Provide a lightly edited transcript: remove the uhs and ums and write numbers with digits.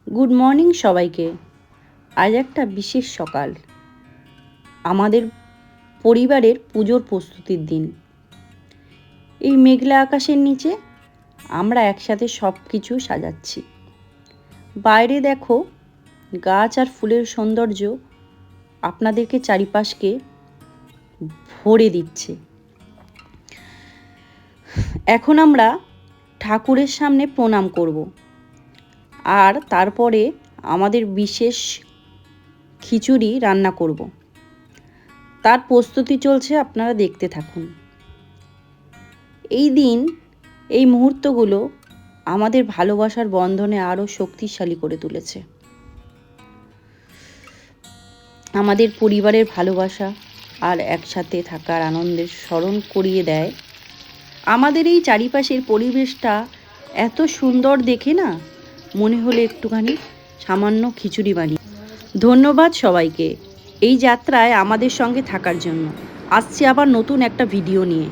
Good morning সবাইকে। আজ একটা বিশেষ সকাল, আমাদের পরিবারের পুজোর প্রস্তুতির দিন। এই মেঘলা আকাশের নিচে আমরা একসাথে সব কিছু সাজাচ্ছি। বাইরে দেখো, গাছ আর ফুলের সৌন্দর্য আপনাদেরকে চারিপাশকে ভরে দিচ্ছে। এখন আমরা ঠাকুরের সামনে প্রণাম করব, আর তারপরে আমাদের বিশেষ খিচুড়ি রান্না করব। তার প্রস্তুতি চলছে, আপনারা দেখতে থাকুন। এই দিন, এই মুহূর্তগুলো আমাদের ভালোবাসার বন্ধনে আরও শক্তিশালী করে তুলেছে। আমাদের পরিবারের ভালোবাসা আর একসাথে থাকার আনন্দের স্মরণ করিয়ে দেয়। আমাদের এই চারিপাশের পরিবেশটা এত সুন্দর দেখে না, মনে হলে একটুখানি সামান্য খিচুড়ি বানিয়ে। ধন্যবাদ সবাইকে এই যাত্রায় আমাদের সঙ্গে থাকার জন্য। আসছি আবার নতুন একটা ভিডিও নিয়ে।